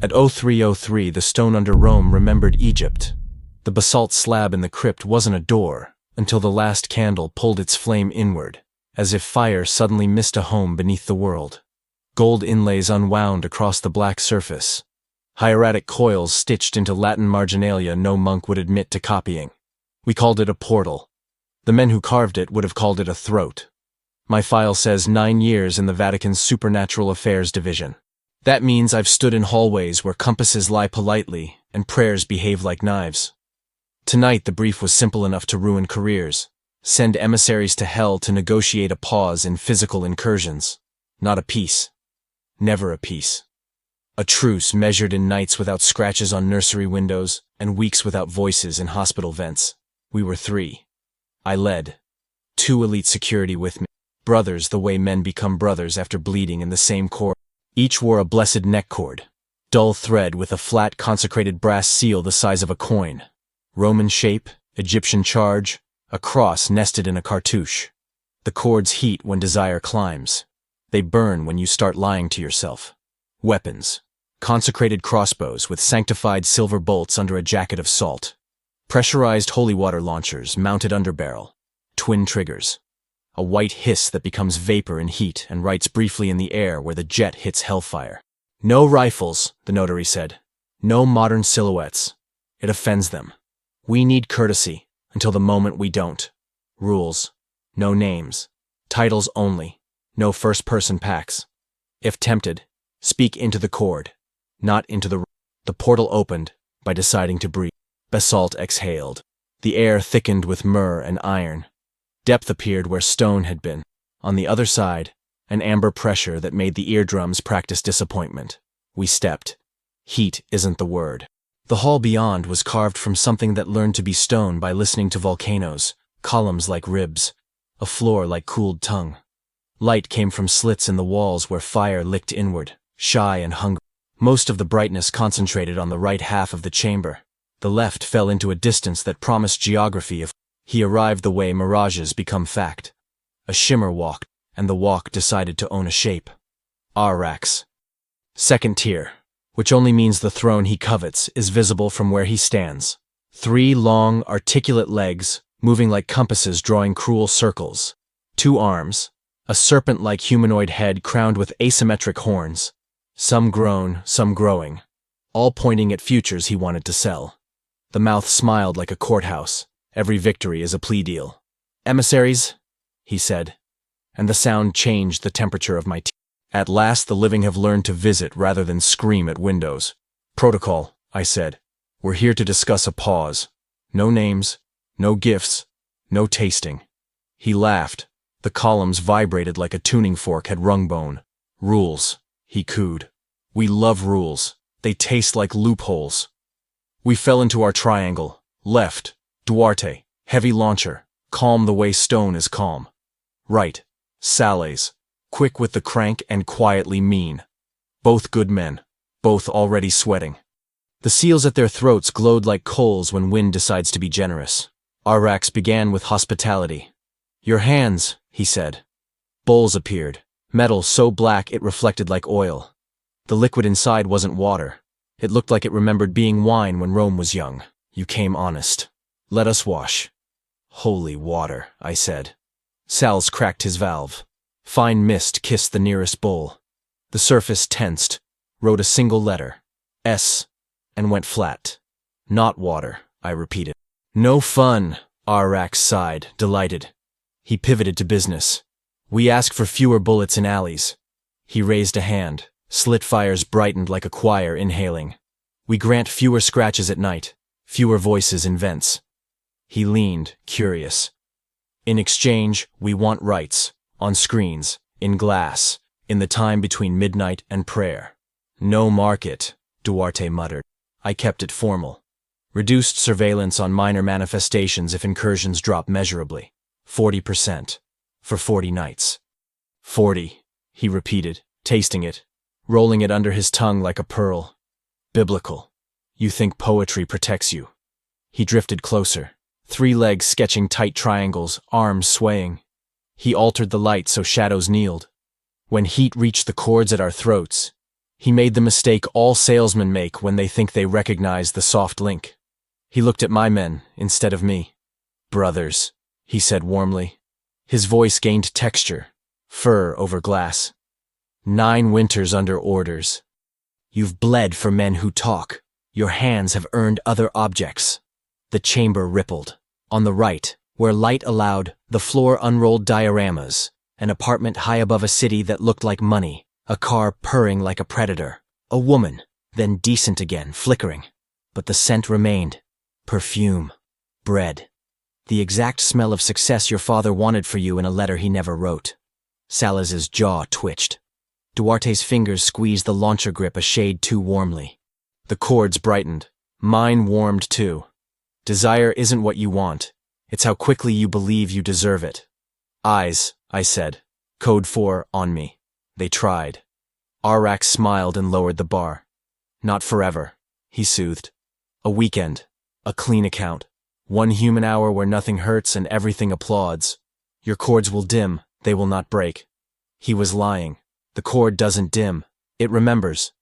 At 0303, the stone under Rome remembered Egypt. The basalt slab in the crypt wasn't a door, until the last candle pulled its flame inward, as if fire suddenly missed a home beneath the world. Gold inlays unwound across the black surface. Hieratic coils stitched into Latin marginalia no monk would admit to copying. We called it a portal. The men who carved it would have called it a throat. My file says 9 years in the Vatican's Supernatural Affairs Division. That means I've stood in hallways where compasses lie politely and prayers behave like knives. Tonight the brief was simple enough to ruin careers. Send emissaries to hell to negotiate a pause in physical incursions. Not a peace. Never a peace. A truce measured in nights without scratches on nursery windows and weeks without voices in hospital vents. We were 3. I led. 2 elite security with me. Brothers the way men become brothers after bleeding in the same cord. Each wore a blessed neck cord. Dull thread with a flat consecrated brass seal the size of a coin. Roman shape, Egyptian charge, a cross nested in a cartouche. The cords heat when desire climbs. They burn when you start lying to yourself. Weapons. Consecrated crossbows with sanctified silver bolts under a jacket of salt. Pressurized holy water launchers mounted underbarrel. Twin triggers. A white hiss that becomes vapor in heat and rights briefly in the air where the jet hits hellfire. No rifles, the notary said. No modern silhouettes. It offends them. We need courtesy, until the moment we don't. Rules. No names. Titles only. No first-person packs. If tempted, speak into the cord, not into the... The portal opened by deciding to breathe. Basalt exhaled. The air thickened with myrrh and iron. Depth appeared where stone had been. On the other side, an amber pressure that made the eardrums practice disappointment. We stepped. Heat isn't the word. The hall beyond was carved from something that learned to be stone by listening to volcanoes, columns like ribs, a floor like cooled tongue. Light came from slits in the walls where fire licked inward, shy and hungry. Most of the brightness concentrated on the right half of the chamber. The left fell into a distance that promised geography if he arrived the way mirages become fact. A shimmer walked, and the walk decided to own a shape. Arax. Second tier, which only means the throne he covets is visible from where he stands. 3 long, articulate legs, moving like compasses drawing cruel circles. 2 arms, a serpent-like humanoid head crowned with asymmetric horns. Some grown, some growing, all pointing at futures he wanted to sell. The mouth smiled like a courthouse. Every victory is a plea deal. Emissaries, he said, and the sound changed the temperature of my teeth. At last the living have learned to visit rather than scream at windows. Protocol, I said. We're here to discuss a pause. No names, no gifts, no tasting. He laughed. The columns vibrated like a tuning fork had rung bone. Rules, he cooed. We love rules. They taste like loopholes. We fell into our triangle. Left, Duarte, heavy launcher, calm the way stone is calm. Right, Sales, quick with the crank and quietly mean. Both good men, both already sweating. The seals at their throats glowed like coals when wind decides to be generous. Arax began with hospitality. Your hands, he said. Bowls appeared, metal so black it reflected like oil. The liquid inside wasn't water. It looked like it remembered being wine when Rome was young. You came honest. Let us wash. Holy water, I said. Sals cracked his valve. Fine mist kissed the nearest bowl. The surface tensed, wrote a single letter, S, and went flat. Not water, I repeated. No fun, Arax sighed, delighted. He pivoted to business. We ask for fewer bullets in alleys. He raised a hand. Slit fires brightened like a choir inhaling. We grant fewer scratches at night, fewer voices in vents. He leaned, curious. In exchange, we want rights, on screens, in glass, in the time between midnight and prayer. No market, Duarte muttered. I kept it formal. Reduced surveillance on minor manifestations if incursions drop measurably. 40%. For 40 nights. 40, he repeated, tasting it, rolling it under his tongue like a pearl. Biblical. You think poetry protects you. He drifted closer, 3 legs sketching tight triangles, arms swaying. He altered the light so shadows kneeled. When heat reached the cords at our throats, He made the mistake all salesmen make when they think they recognize the soft link. He looked at my men instead of me. "Brothers," he said warmly. His voice gained texture, fur over glass. 9 winters under orders. You've bled for men who talk. Your hands have earned other objects. The chamber rippled. On the right, where light allowed, the floor unrolled dioramas, an apartment high above a city that looked like money, a car purring like a predator, a woman, then decent again, flickering. But the scent remained. Perfume. Bread. The exact smell of success your father wanted for you in a letter he never wrote. Salaz's jaw twitched. Duarte's fingers squeezed the launcher grip a shade too warmly. The chords brightened. Mine warmed too. Desire isn't what you want. It's how quickly you believe you deserve it. Eyes, I said. Code 4 on me. They tried. Arrax smiled and lowered the bar. Not forever, he soothed. A weekend. A clean account. 1 human hour where nothing hurts and everything applauds. Your chords will dim, they will not break. He was lying. The chord doesn't dim. It remembers.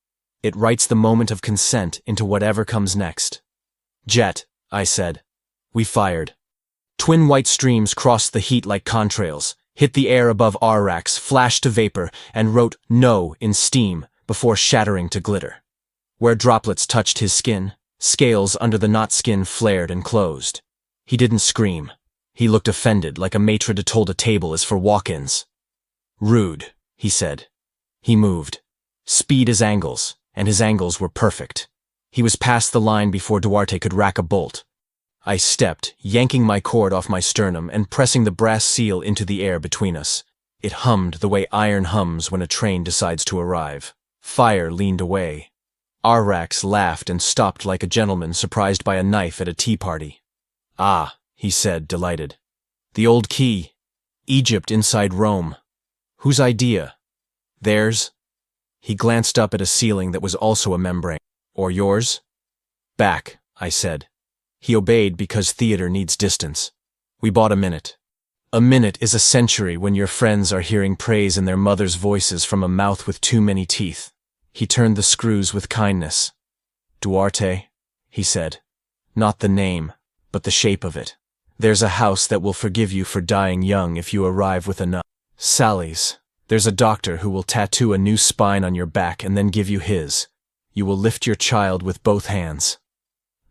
It writes the moment of consent into whatever comes next. Jet, I said. We fired. Twin white streams crossed the heat like contrails, hit the air above Arrax, flashed to vapor, and wrote no in steam before shattering to glitter. Where droplets touched his skin, scales under the not skin flared and closed. He didn't scream. He looked offended, like a maitre d' told a table is for walk-ins. Rude, he said. He moved. Speed as angles, and his angles were perfect. He was past the line before Duarte could rack a bolt. I stepped, yanking my cord off my sternum and pressing the brass seal into the air between us. It hummed the way iron hums when a train decides to arrive. Fire leaned away. Arrax laughed and stopped like a gentleman surprised by a knife at a tea party. Ah, he said, delighted. The old key. Egypt inside Rome. Whose idea? Theirs? He glanced up at a ceiling that was also a membrane. Or yours? Back, I said. He obeyed because theater needs distance. We bought a minute. A minute is a century when your friends are hearing praise in their mother's voices from a mouth with too many teeth. He turned the screws with kindness. Duarte, he said. Not the name, but the shape of it. There's a house that will forgive you for dying young if you arrive with enough. Sally's. There's a doctor who will tattoo a new spine on your back and then give you his. You will lift your child with both hands.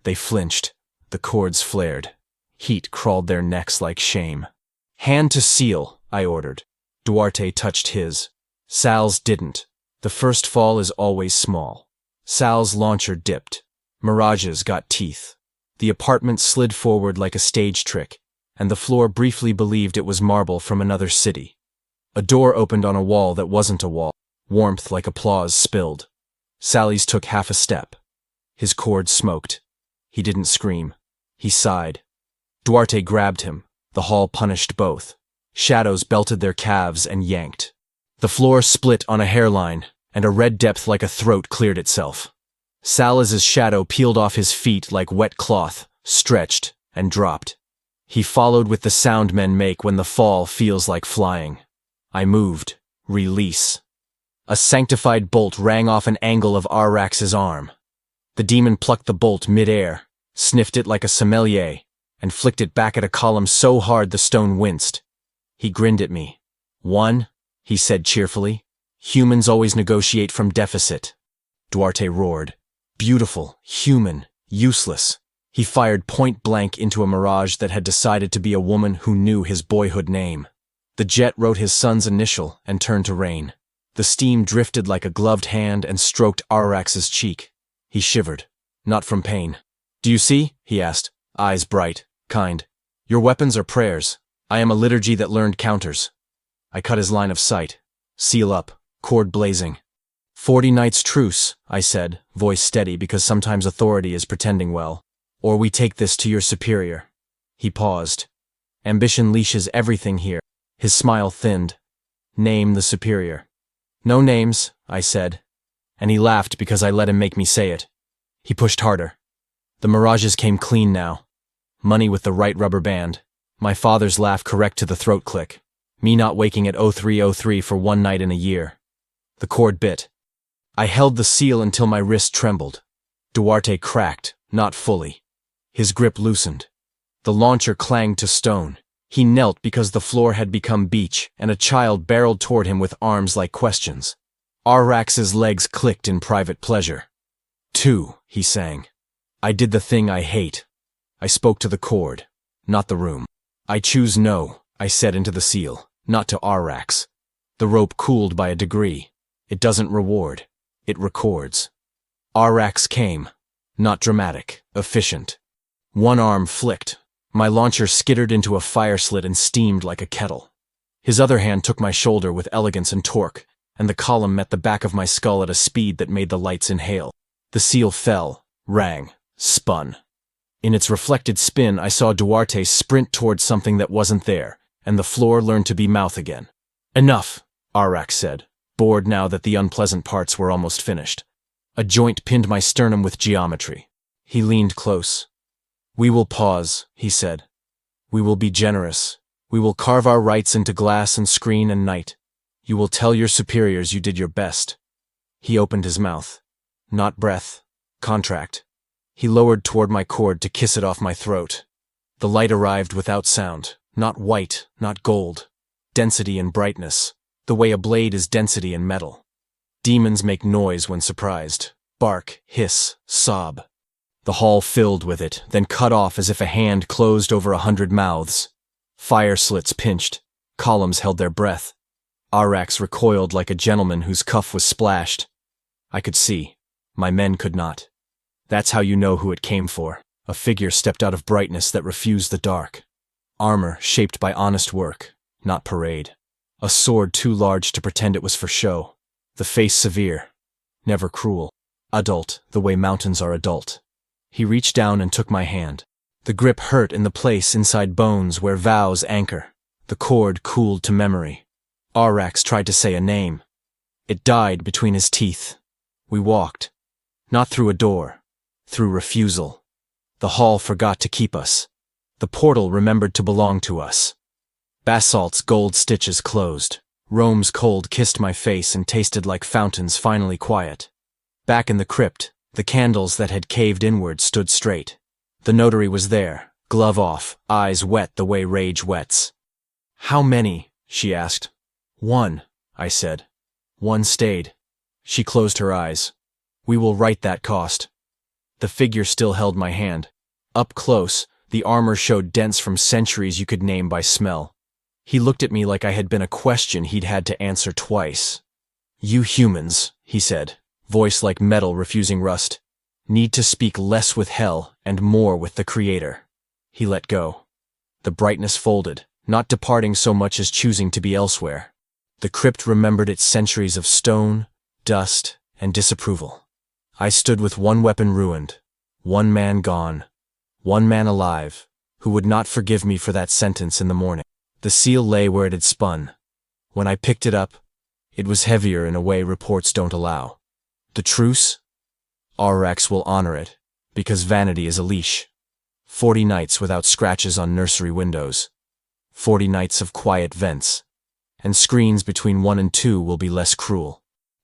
They flinched. The cords flared. Heat crawled their necks like shame. Hand to seal, I ordered. Duarte touched his. Sal's didn't. The first fall is always small. Sal's launcher dipped. Mirages got teeth. The apartment slid forward like a stage trick, and the floor briefly believed it was marble from another city. A door opened on a wall that wasn't a wall. Warmth like applause spilled. Sally's took half a step. His cord smoked. He didn't scream. He sighed. Duarte grabbed him. The hall punished both. Shadows belted their calves and yanked. The floor split on a hairline, and a red depth like a throat cleared itself. Salaz's shadow peeled off his feet like wet cloth, stretched, and dropped. He followed with the sound men make when the fall feels like flying. I moved. Release. A sanctified bolt rang off an angle of Arrax's arm. The demon plucked the bolt mid-air, sniffed it like a sommelier, and flicked it back at a column so hard the stone winced. He grinned at me. 1, he said cheerfully. Humans always negotiate from deficit. Duarte roared. Beautiful, human, useless. He fired point blank into a mirage that had decided to be a woman who knew his boyhood name. The jet wrote his son's initial and turned to rain. The steam drifted like a gloved hand and stroked Arrax's cheek. He shivered. Not from pain. Do you see? He asked, eyes bright, kind. Your weapons are prayers. I am a liturgy that learned counters. I cut his line of sight. Seal up, cord blazing. 40 nights truce, I said, voice steady because sometimes authority is pretending well. Or we take this to your superior. He paused. Ambition leashes everything here. His smile thinned. Name the superior. No names, I said. And he laughed because I let him make me say it. He pushed harder. The mirages came clean now. Money with the right rubber band. My father's laugh correct to the throat click. Me not waking at 03:03 for one night in a year. The cord bit. I held the seal until my wrist trembled. Duarte cracked, not fully. His grip loosened. The launcher clanged to stone. He knelt because the floor had become beach, and a child barreled toward him with arms like questions. Arrax's legs clicked in private pleasure. 2, he sang. I did the thing I hate. I spoke to the cord, not the room. I choose no, I said into the seal, not to Arrax. The rope cooled by a degree. It doesn't reward. It records. Arrax came. Not dramatic, efficient. One arm flicked. My launcher skittered into a fire slit and steamed like a kettle. His other hand took my shoulder with elegance and torque, and the column met the back of my skull at a speed that made the lights inhale. The seal fell, rang, spun. In its reflected spin, I saw Duarte sprint toward something that wasn't there, and the floor learned to be mouth again. Enough, Arrax said, bored now that the unpleasant parts were almost finished. A joint pinned my sternum with geometry. He leaned close. We will pause, he said. We will be generous. We will carve our rights into glass and screen and night. You will tell your superiors you did your best. He opened his mouth. Not breath. Contract. He lowered toward my cord to kiss it off my throat. The light arrived without sound. Not white, not gold. Density and brightness. The way a blade is density and metal. Demons make noise when surprised. Bark, hiss, sob. The hall filled with it, then cut off as if a hand closed over 100 mouths. Fire slits pinched. Columns held their breath. Arrax recoiled like a gentleman whose cuff was splashed. I could see. My men could not. That's how you know who it came for. A figure stepped out of brightness that refused the dark. Armor shaped by honest work, not parade. A sword too large to pretend it was for show. The face severe, never cruel. Adult, the way mountains are adult. He reached down and took my hand. The grip hurt in the place inside bones where vows anchor. The cord cooled to memory. Arrax tried to say a name. It died between his teeth. We walked. Not through a door. Through refusal. The hall forgot to keep us. The portal remembered to belong to us. Basalt's gold stitches closed. Rome's cold kissed my face and tasted like fountains finally quiet. Back in the crypt, the candles that had caved inward stood straight. The notary was there, glove off, eyes wet the way rage wets. How many? She asked. 1, I said. 1 stayed. She closed her eyes. We will write that cost. The figure still held my hand. Up close, the armor showed dents from centuries you could name by smell. He looked at me like I had been a question he'd had to answer twice. You humans, he said, voice like metal refusing rust, need to speak less with hell and more with the Creator. He let go. The brightness folded, not departing so much as choosing to be elsewhere. The crypt remembered its centuries of stone, dust, and disapproval. I stood with 1 weapon ruined, 1 man gone, 1 man alive, who would not forgive me for that sentence in the morning. The seal lay where it had spun. When I picked it up, it was heavier in a way reports don't allow. The truce? Arrax will honor it, because vanity is a leash. 40 nights without scratches on nursery windows. 40 nights of quiet vents. And screens between 1 and 2 will be less cruel.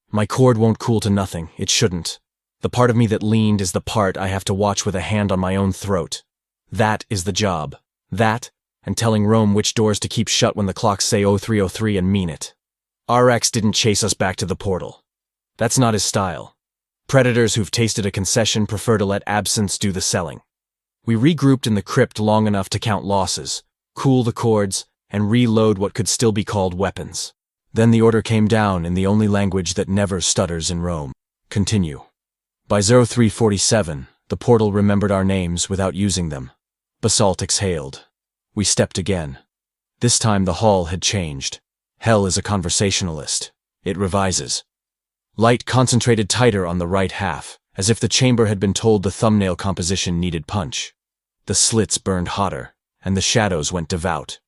My cord won't cool to nothing, it shouldn't. The part of me that leaned is the part I have to watch with a hand on my own throat. That is the job. That, and telling Rome which doors to keep shut when the clocks say 0303 and mean it. Arrax didn't chase us back to the portal. That's not his style. Predators who've tasted a concession prefer to let absence do the selling. We regrouped in the crypt long enough to count losses, cool the cords, and reload what could still be called weapons. Then the order came down in the only language that never stutters in Rome. Continue. By 0347, the portal remembered our names without using them. Basalt exhaled. We stepped again. This time the hall had changed. Hell is a conversationalist. It revises. Light concentrated tighter on the right half, as if the chamber had been told the thumbnail composition needed punch. The slits burned hotter, and the shadows went devout.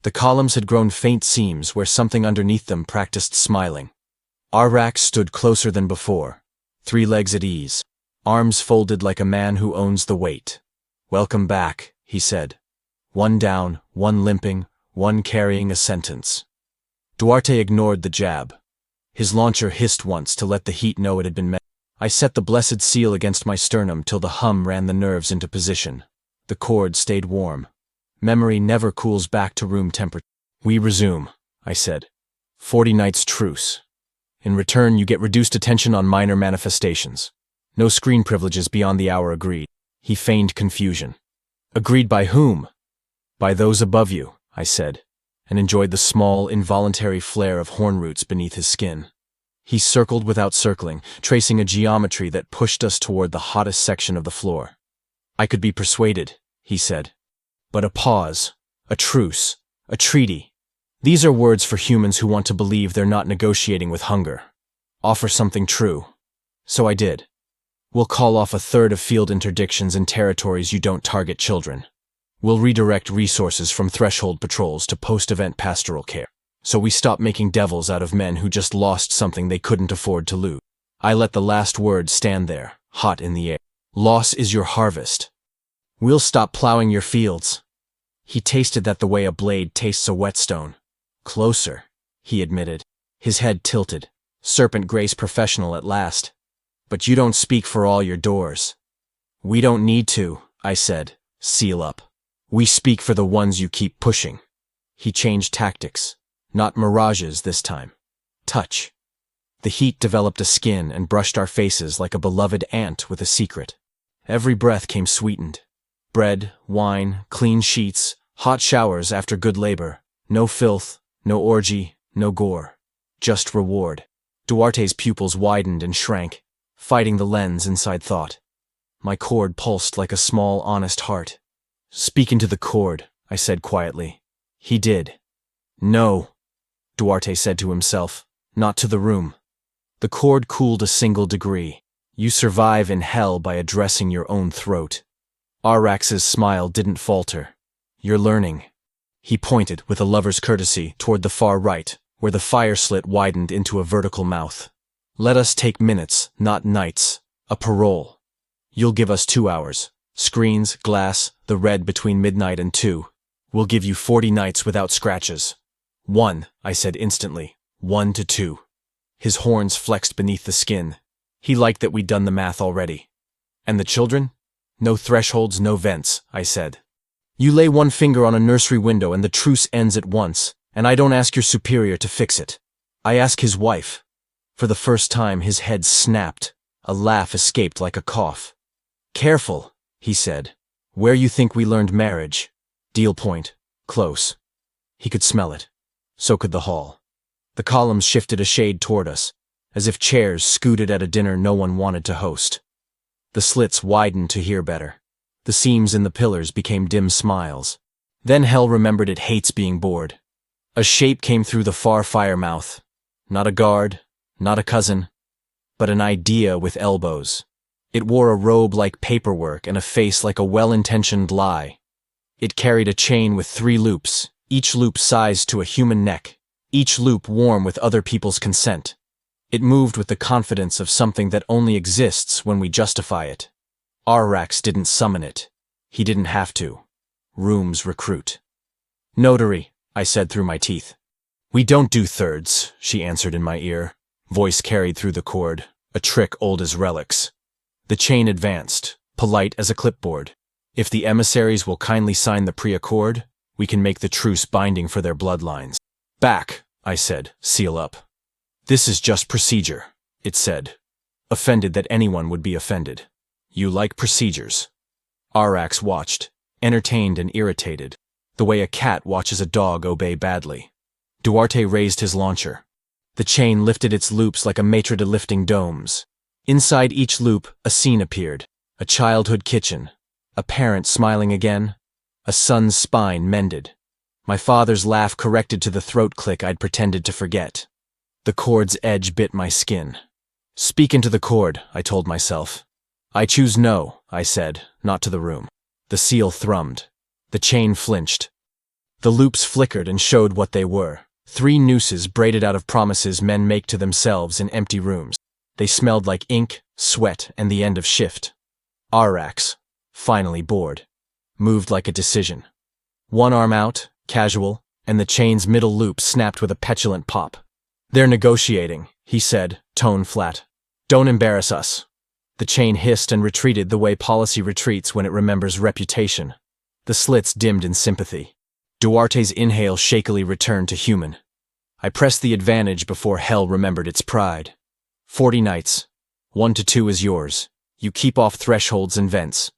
The columns had grown faint seams where something underneath them practiced smiling. Arrax stood closer than before, 3 legs at ease, arms folded like a man who owns the weight. Welcome back, he said. 1 down, 1 limping, 1 carrying a sentence. Duarte ignored the jab. His launcher hissed once to let the heat know it had been met. I set the blessed seal against my sternum till the hum ran the nerves into position. The cord stayed warm. Memory never cools back to room temperature. We resume, I said. 40 nights truce. In return, you get reduced attention on minor manifestations. No screen privileges beyond the hour agreed. He feigned confusion. Agreed by whom? By those above you, I said, and enjoyed the small, involuntary flare of horn roots beneath his skin. He circled without circling, tracing a geometry that pushed us toward the hottest section of the floor. I could be persuaded, he said. But a pause, a truce, a treaty. These are words for humans who want to believe they're not negotiating with hunger. Offer something true. So I did. We'll call off a third of field interdictions in territories you don't target children. We'll redirect resources from threshold patrols to post-event pastoral care. So we stop making devils out of men who just lost something they couldn't afford to lose. I let the last word stand there, hot in the air. Loss is your harvest. We'll stop plowing your fields. He tasted that the way a blade tastes a whetstone. Closer, he admitted. His head tilted. Serpent Grace professional at last. But you don't speak for all your doors. We don't need to, I said. Seal up. We speak for the ones you keep pushing. He changed tactics. Not mirages this time. Touch. The heat developed a skin and brushed our faces like a beloved aunt with a secret. Every breath came sweetened. Bread, wine, clean sheets, hot showers after good labor. No filth, no orgy, no gore. Just reward. Duarte's pupils widened and shrank, fighting the lens inside thought. My cord pulsed like a small, honest heart. Speak into the cord, I said quietly. He did. No, Duarte said to himself, not to the room. The cord cooled a single degree. You survive in hell by addressing your own throat. Arrax's smile didn't falter. You're learning. He pointed, with a lover's courtesy, toward the far right, where the fire slit widened into a vertical mouth. Let us take minutes, not nights. A parole. You'll give us 2 hours. Screens, glass, the red between midnight and 2. We'll give you 40 nights without scratches. 1, I said instantly. 1 to 2. His horns flexed beneath the skin. He liked that we'd done the math already. And the children? No thresholds, no vents, I said. You lay one finger on a nursery window and the truce ends at once, and I don't ask your superior to fix it. I ask his wife. For the first time, his head snapped. A laugh escaped like a cough. Careful, he said. Where you think we learned marriage? Deal point. Close. He could smell it. So could the hall. The columns shifted a shade toward us, as if chairs scooted at a dinner no one wanted to host. The slits widened to hear better. The seams in the pillars became dim smiles. Then hell remembered it hates being bored. A shape came through the far fire mouth. Not a guard, not a cousin, but an idea with elbows. It wore a robe like paperwork and a face like a well-intentioned lie. It carried a chain with 3 loops, each loop sized to a human neck, each loop warm with other people's consent. It moved with the confidence of something that only exists when we justify it. Arrax didn't summon it. He didn't have to. Rooms recruit. Notary, I said through my teeth. We don't do thirds, she answered in my ear. Voice carried through the cord, a trick old as relics. The chain advanced, polite as a clipboard. If the emissaries will kindly sign the pre-accord, we can make the truce binding for their bloodlines. Back, I said, seal up. This is just procedure, it said. Offended that anyone would be offended. You like procedures. Arrax watched, entertained and irritated, the way a cat watches a dog obey badly. Duarte raised his launcher. The chain lifted its loops like a maitre de lifting domes. Inside each loop, a scene appeared. A childhood kitchen. A parent smiling again. A son's spine mended. My father's laugh corrected to the throat click I'd pretended to forget. The cord's edge bit my skin. Speak into the cord, I told myself. I choose no, I said, not to the room. The seal thrummed. The chain flinched. The loops flickered and showed what they were. 3 nooses braided out of promises men make to themselves in empty rooms. They smelled like ink, sweat, and the end of shift. Arrax, finally bored, moved like a decision. One arm out, casual, and the chain's middle loop snapped with a petulant pop. They're negotiating, he said, tone flat. Don't embarrass us. The chain hissed and retreated the way policy retreats when it remembers reputation. The slits dimmed in sympathy. Duarte's inhale shakily returned to human. I pressed the advantage before hell remembered its pride. 40 nights. 1 to 2 is yours. You keep off thresholds and vents.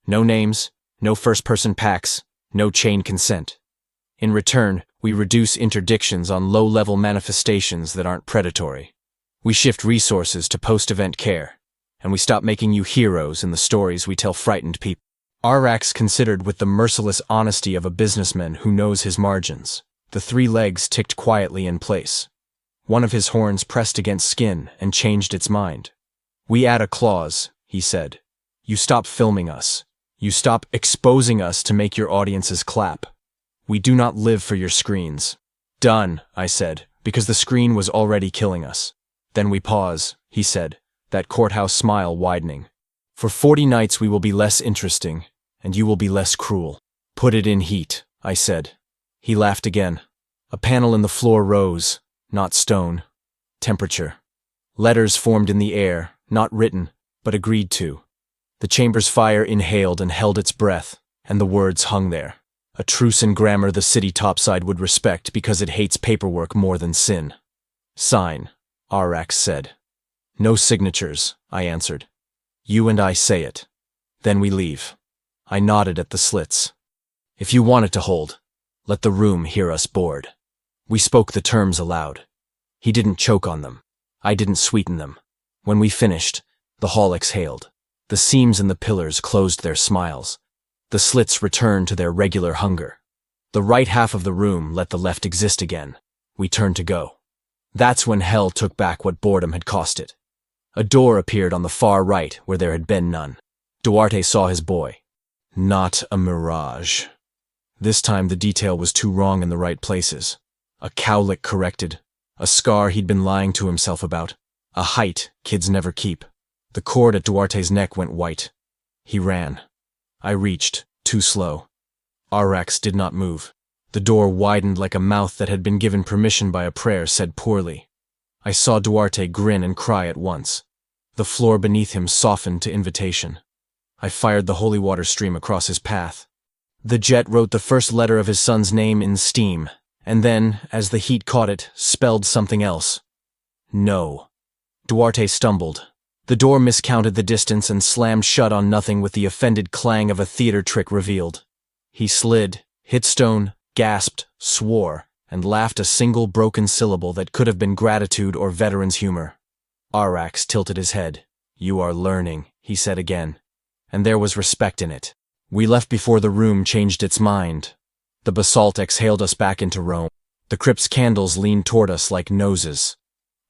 No names, no first-person packs, no chain consent. In return, we reduce interdictions on low-level manifestations that aren't predatory. We shift resources to post-event care, and we stop making you heroes in the stories we tell frightened people. Arrax considered with the merciless honesty of a businessman who knows his margins. The 3 legs ticked quietly in place. One of his horns pressed against skin and changed its mind. We add a clause, he said. You stop filming us. You stop exposing us to make your audiences clap. We do not live for your screens. Done, I said, because the screen was already killing us. Then we pause, he said, that courthouse smile widening. For 40 nights we will be less interesting, and you will be less cruel. Put it in heat, I said. He laughed again. A panel in the floor rose, not stone. Temperature. Letters formed in the air, not written, but agreed to. The chamber's fire inhaled and held its breath, and the words hung there. A truce in grammar the city topside would respect because it hates paperwork more than sin. Sign, Arrax said. No signatures, I answered. You and I say it. Then we leave. I nodded at the slits. If you want it to hold, let the room hear us bored. We spoke the terms aloud. He didn't choke on them. I didn't sweeten them. When we finished, the hall exhaled. The seams in the pillars closed their smiles. The slits returned to their regular hunger. The right half of the room let the left exist again. We turned to go. That's when hell took back what boredom had cost it. A door appeared on the far right where there had been none. Duarte saw his boy. Not a mirage. This time the detail was too wrong in the right places. A cowlick corrected. A scar he'd been lying to himself about. A height kids never keep. The cord at Duarte's neck went white. He ran. I reached, too slow. Arrax did not move. The door widened like a mouth that had been given permission by a prayer said poorly. I saw Duarte grin and cry at once. The floor beneath him softened to invitation. I fired the holy water stream across his path. The jet wrote the first letter of his son's name in steam, and then, as the heat caught it, spelled something else. No. Duarte stumbled. The door miscounted the distance and slammed shut on nothing with the offended clang of a theater trick revealed. He slid, hit stone, gasped, swore, and laughed a single broken syllable that could have been gratitude or veteran's humor. Arrax tilted his head. You are learning, he said again. And there was respect in it. We left before the room changed its mind. The basalt exhaled us back into Rome. The crypt's candles leaned toward us like noses.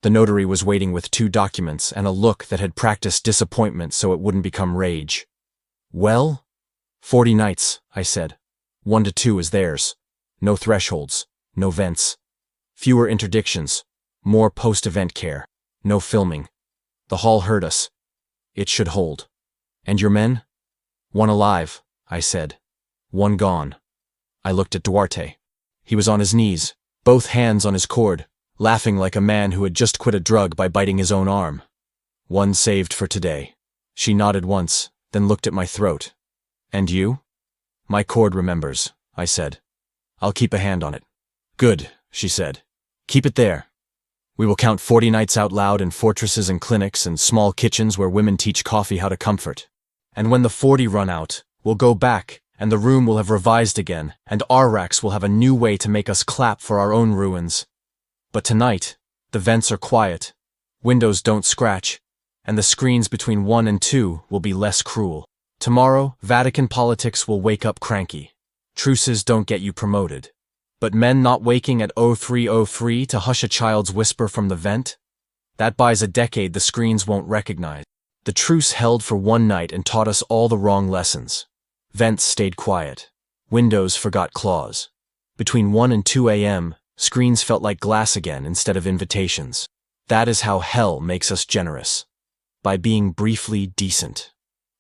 The notary was waiting with 2 documents and a look that had practiced disappointment so it wouldn't become rage. Well? 40 nights, I said. 1 to 2 is theirs. No thresholds, no vents. Fewer interdictions, more post-event care. No filming. The hall heard us. It should hold. And your men? 1 alive, I said. 1 gone. I looked at Duarte. He was on his knees, both hands on his cord, laughing like a man who had just quit a drug by biting his own arm. 1 saved for today. She nodded once, then looked at my throat. And you? My cord remembers, I said. I'll keep a hand on it. Good, she said. Keep it there. We will count 40 nights out loud in fortresses and clinics and small kitchens where women teach coffee how to comfort. And when the 40 run out, we'll go back, and the room will have revised again, and Arrax will have a new way to make us clap for our own ruins. But tonight, the vents are quiet, windows don't scratch, and the screens between 1 and 2 will be less cruel. Tomorrow, Vatican politics will wake up cranky. Truces don't get you promoted. But men not waking at 03:03 to hush a child's whisper from the vent? That buys a decade the screens won't recognize. The truce held for 1 night and taught us all the wrong lessons. Vents stayed quiet. Windows forgot claws. Between 1 and 2 a.m., screens felt like glass again instead of invitations. That is how hell makes us generous. By being briefly decent.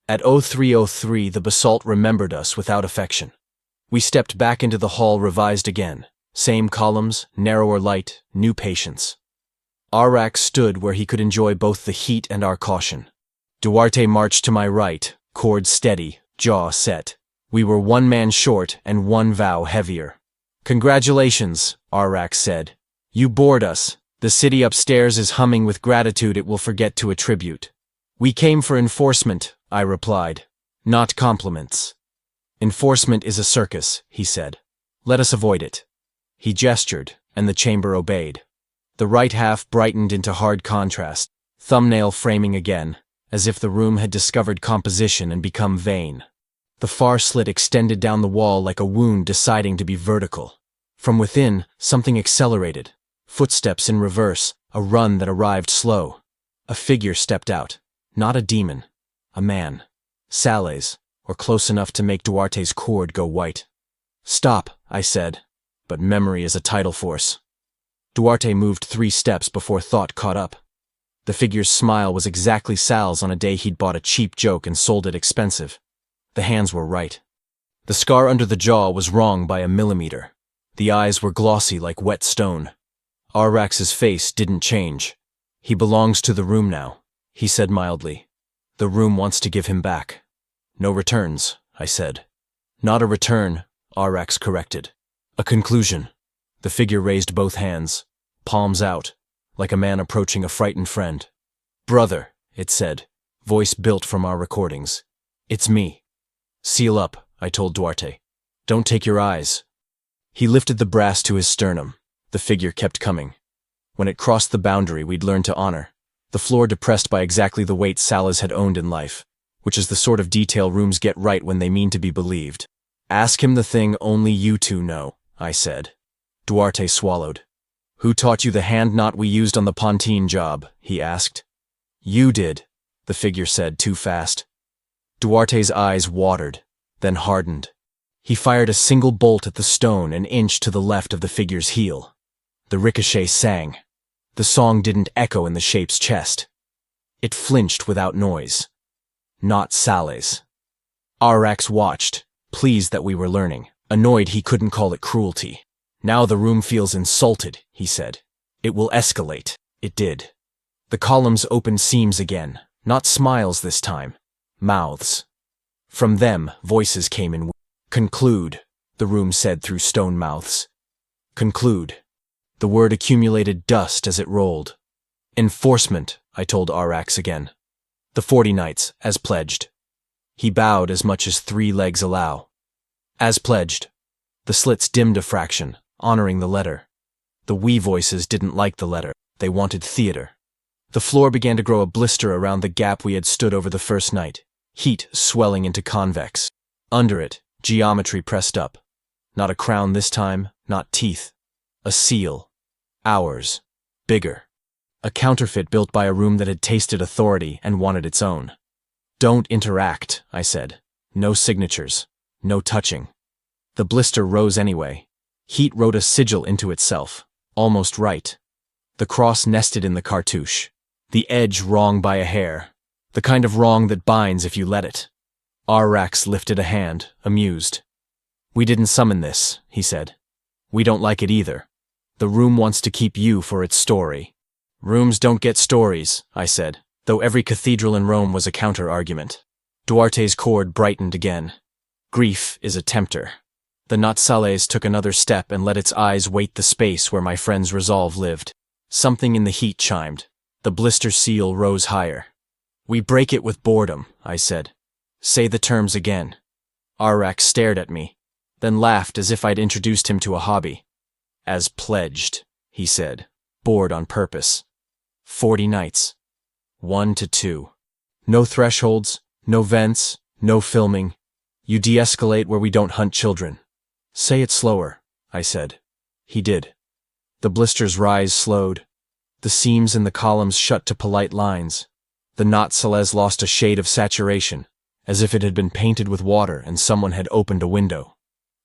At 03:03, the basalt remembered us without affection. We stepped back into the hall revised again. Same columns, narrower light, new patience. Arax stood where he could enjoy both the heat and our caution. Duarte marched to my right, cord steady, jaw set. We were one man short and one vow heavier. "Congratulations," Arax said. "You bored us. The city upstairs is humming with gratitude it will forget to attribute." "We came for enforcement," I replied. "Not compliments." "Enforcement is a circus," he said. "Let us avoid it." He gestured, and the chamber obeyed. The right half brightened into hard contrast, thumbnail framing again, as if the room had discovered composition and become vain. The far slit extended down the wall like a wound deciding to be vertical. From within, something accelerated. Footsteps in reverse, a run that arrived slow. A figure stepped out. Not a demon. A man. Sales, or close enough to make Duarte's cord go white. "Stop," I said, but memory is a tidal force. Duarte moved 3 steps before thought caught up. The figure's smile was exactly Sal's on a day he'd bought a cheap joke and sold it expensive. The hands were right. The scar under the jaw was wrong by a millimeter. The eyes were glossy like wet stone. Arax's face didn't change. "He belongs to the room now," he said mildly. "The room wants to give him back." "No returns," I said. "Not a return," Arax corrected. "A conclusion." The figure raised both hands, palms out, like a man approaching a frightened friend. "Brother," it said, voice built from our recordings. "It's me." "Seal up," I told Duarte. "Don't take your eyes." He lifted the brass to his sternum. The figure kept coming. When it crossed the boundary we'd learned to honor, the floor depressed by exactly the weight Salas had owned in life, which is the sort of detail rooms get right when they mean to be believed. "Ask him the thing only you two know," I said. Duarte swallowed. "Who taught you the hand knot we used on the Pontine job?" he asked. "You did," the figure said too fast. Duarte's eyes watered, then hardened. He fired a single bolt at the stone an inch to the left of the figure's heel. The ricochet sang. The song didn't echo in the shape's chest. It flinched without noise. Not Sales. Arax watched, pleased that we were learning, annoyed he couldn't call it cruelty. "Now the room feels insulted," he said. "It will escalate." It did. The columns opened seams again, not smiles this time, mouths. From them, voices came in. "Conclude," the room said through stone mouths. "Conclude." The word accumulated dust as it rolled. "Enforcement," I told Arax again. "The 40 nights, as pledged." He bowed as much as 3 legs allow. "As pledged." The slits dimmed a fraction, honoring the letter. The we voices didn't like the letter. They wanted theater. The floor began to grow a blister around the gap we had stood over the first night, heat swelling into convex. Under it, geometry pressed up. Not a crown this time, not teeth. A seal. Ours. Bigger. A counterfeit built by a room that had tasted authority and wanted its own. "Don't interact," I said. "No signatures. No touching." The blister rose anyway. Heat wrote a sigil into itself. Almost right. The cross nested in the cartouche. The edge wrong by a hair. The kind of wrong that binds if you let it. Arax lifted a hand, amused. "We didn't summon this," he said. "We don't like it either. The room wants to keep you for its story." "Rooms don't get stories," I said, though every cathedral in Rome was a counter-argument. Duarte's cord brightened again. "Grief is a tempter." The Not Sales took another step and let its eyes weight the space where my friend's resolve lived. Something in the heat chimed. The blister seal rose higher. "We break it with boredom," I said. "Say the terms again." Arax stared at me, then laughed as if I'd introduced him to a hobby. "As pledged," he said, bored on purpose. 40 nights. 1 to 2. No thresholds, no vents, no filming. You de-escalate where we don't hunt children. "Say it slower," I said. He did. The blister's rise slowed. The seams in the columns shut to polite lines. The Not Sales lost a shade of saturation, as if it had been painted with water and someone had opened a window.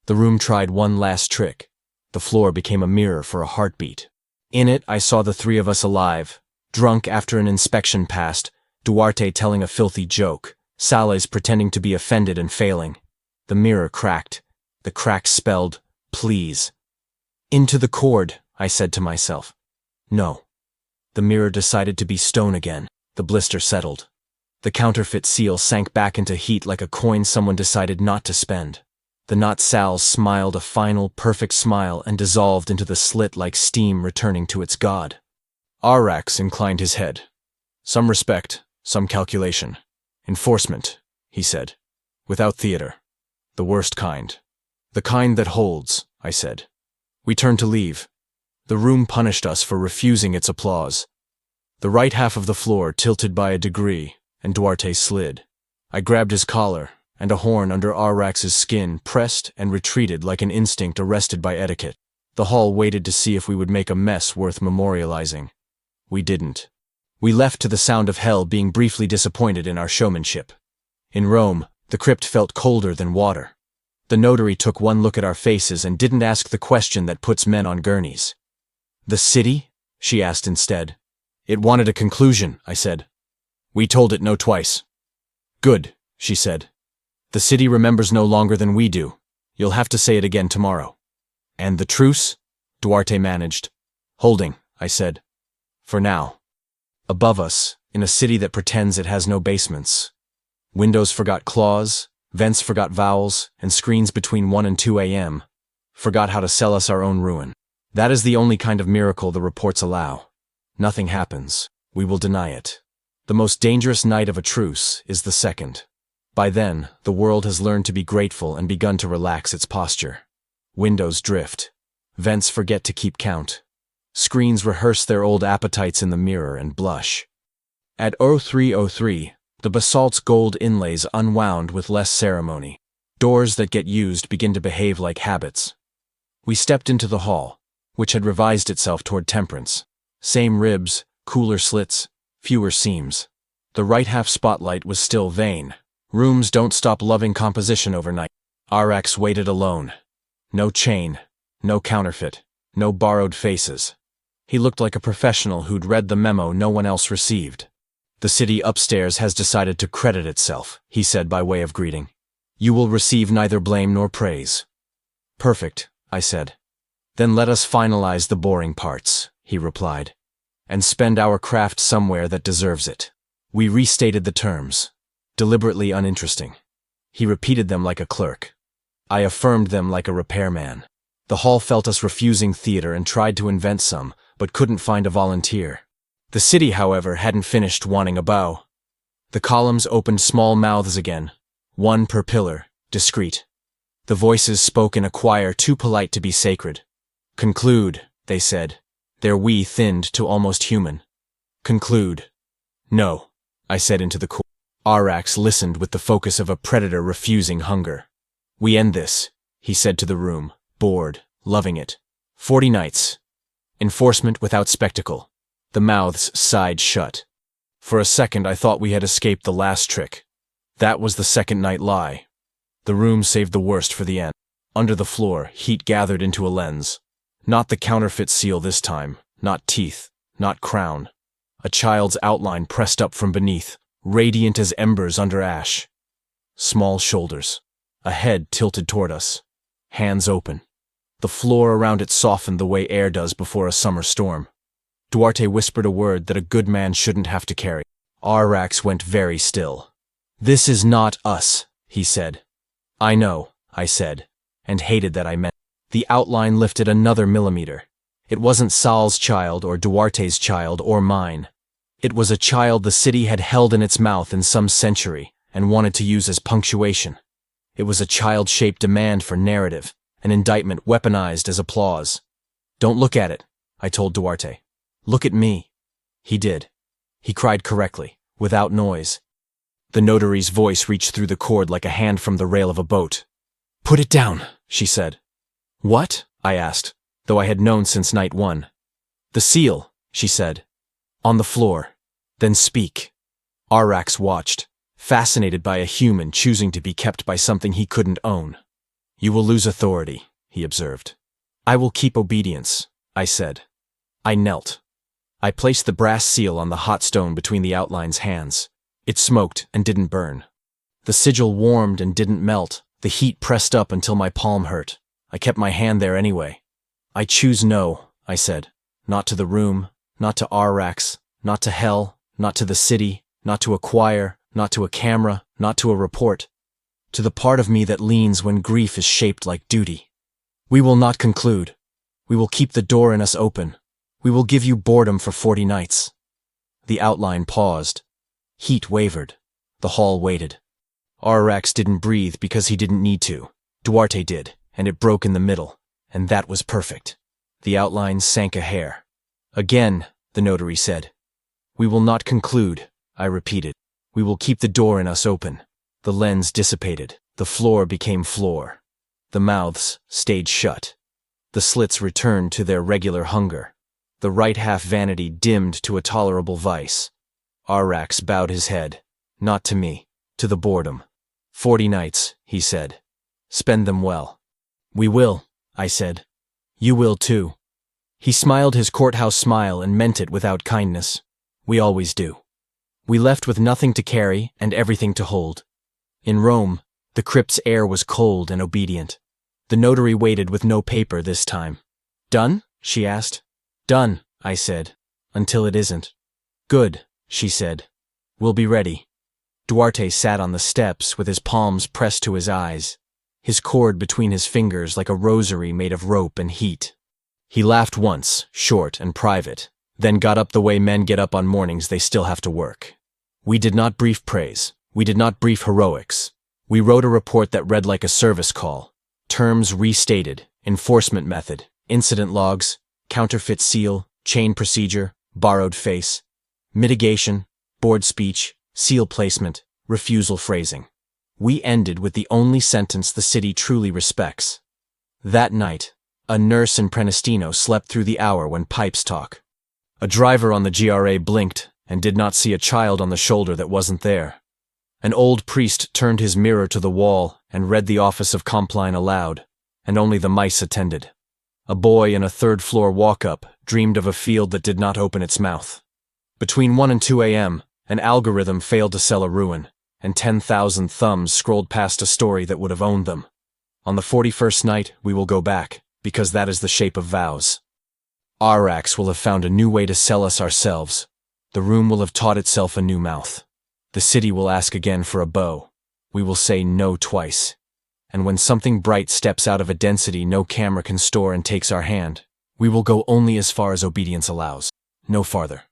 The room tried one last trick. The floor became a mirror for a heartbeat. In it, I saw the 3 of us alive, drunk after an inspection passed, Duarte telling a filthy joke, Sales pretending to be offended and failing. The mirror cracked. The crack spelled, "Please." "Into the cord," I said to myself. No. The mirror decided to be stone again. The blister settled. The counterfeit seal sank back into heat like a coin someone decided not to spend. The Not Sal smiled a final, perfect smile and dissolved into the slit like steam returning to its god. Arax inclined his head. Some respect, some calculation. Enforcement, he said. Without theater. The worst kind. The kind that holds, I said. We turned to leave. The room punished us for refusing its applause. The right half of the floor tilted by a degree, and Duarte slid. I grabbed his collar, and a horn under Arax's skin pressed and retreated like an instinct arrested by etiquette. The hall waited to see if we would make a mess worth memorializing. We didn't. We left to the sound of hell being briefly disappointed in our showmanship. In Rome, the crypt felt colder than water. The notary took one look at our faces and didn't ask the question that puts men on gurneys. The city? She asked instead. It wanted a conclusion, I said. We told it no twice. Good, she said. The city remembers no longer than we do. You'll have to say it again tomorrow. And the truce? Duarte managed. Holding, I said. For now. Above us, in a city that pretends it has no basements. Windows forgot claws, vents forgot vowels, and screens between 1 and 2 a.m. forgot how to sell us our own ruin. That is the only kind of miracle the reports allow. Nothing happens. We will deny it. The most dangerous night of a truce is the second. By then, the world has learned to be grateful and begun to relax its posture. Windows drift. Vents forget to keep count. Screens rehearse their old appetites in the mirror and blush. At 03:03, the basalt's gold inlays unwound with less ceremony. Doors that get used begin to behave like habits. We stepped into the hall, which had revised itself toward temperance. Same ribs, cooler slits, fewer seams. The right half spotlight was still vain. Rooms don't stop loving composition overnight. Arax waited alone. No chain, no counterfeit, no borrowed faces. He looked like a professional who'd read the memo no one else received. The city upstairs has decided to credit itself, he said by way of greeting. You will receive neither blame nor praise. Perfect, I said. Then let us finalize the boring parts, he replied, and spend our craft somewhere that deserves it. We restated the terms. Deliberately uninteresting. He repeated them like a clerk. I affirmed them like a repairman. The hall felt us refusing theater and tried to invent some, but couldn't find a volunteer. The city, however, hadn't finished wanting a bow. The columns opened small mouths again, one per pillar, discreet. The voices spoke in a choir too polite to be sacred. Conclude, they said, their we thinned to almost human. Conclude. No, I said into the cool. Arax listened with the focus of a predator refusing hunger. We end this, he said to the room, bored, loving it. 40 nights. Enforcement without spectacle. The mouths sighed shut. For a second I thought we had escaped the last trick. That was the second night lie. The room saved the worst for the end. Under the floor, heat gathered into a lens. Not the counterfeit seal this time, not teeth, not crown. A child's outline pressed up from beneath, radiant as embers under ash. Small shoulders. A head tilted toward us. Hands open. The floor around it softened the way air does before a summer storm. Duarte whispered a word that a good man shouldn't have to carry. Arax went very still. This is not us, he said. I know, I said, and hated that I meant. The outline lifted another millimeter. It wasn't Sal's child or Duarte's child or mine. It was a child the city had held in its mouth in some century and wanted to use as punctuation. It was a child-shaped demand for narrative, an indictment weaponized as applause. Don't look at it, I told Duarte. Look at me. He did. He cried correctly, without noise. The notary's voice reached through the cord like a hand from the rail of a boat. Put it down, she said. What? I asked, though I had known since night one. The seal, she said. On the floor. Then speak. Arax watched, fascinated by a human choosing to be kept by something he couldn't own. You will lose authority, he observed. I will keep obedience, I said. I knelt. I placed the brass seal on the hot stone between the outline's hands. It smoked and didn't burn. The sigil warmed and didn't melt. The heat pressed up until my palm hurt. I kept my hand there anyway. I choose no, I said. Not to the room, Not to Arrax, not to hell, not to the city, not to a choir, not to a camera, not to a report. To the part of me that leans when grief is shaped like duty. We will not conclude. We will keep the door in us open. We will give you boredom for 40 nights. The outline paused. Heat wavered. The hall waited. Arrax didn't breathe because he didn't need to. Duarte did, and it broke in the middle, and that was perfect. The outline sank a hair. Again, the notary said. We will not conclude, I repeated. We will keep the door in us open. The lens dissipated. The floor became floor. The mouths stayed shut. The slits returned to their regular hunger. The right half vanity dimmed to a tolerable vice. Arrax bowed his head. Not to me, to the boredom. 40 nights, he said. Spend them well. We will, I said. You will too. He smiled his courthouse smile and meant it without kindness. We always do. We left with nothing to carry and everything to hold. In Rome, the crypt's air was cold and obedient. The notary waited with no paper this time. Done? She asked. Done, I said. Until it isn't. Good, she said. We'll be ready. Duarte sat on the steps with his palms pressed to his eyes, his cord between his fingers like a rosary made of rope and heat. He laughed once, short and private, then got up the way men get up on mornings they still have to work. We did not brief praise. We did not brief heroics. We wrote a report that read like a service call. Terms restated, enforcement method, incident logs, counterfeit seal, chain procedure, borrowed face, mitigation, board speech, seal placement, refusal phrasing. We ended with the only sentence the city truly respects. That night, a nurse in Prenestino slept through the hour when pipes talk. A driver on the GRA blinked and did not see a child on the shoulder that wasn't there. An old priest turned his mirror to the wall and read the office of Compline aloud, and only the mice attended. A boy in a third-floor walk-up dreamed of a field that did not open its mouth. Between 1 and 2 a.m., an algorithm failed to sell a ruin, and 10,000 thumbs scrolled past a story that would have owned them. On the 41st night, we will go back, because that is the shape of vows. Arrax will have found a new way to sell us ourselves. The room will have taught itself a new mouth. The city will ask again for a bow. We will say no twice. And when something bright steps out of a density no camera can store and takes our hand, we will go only as far as obedience allows, no farther.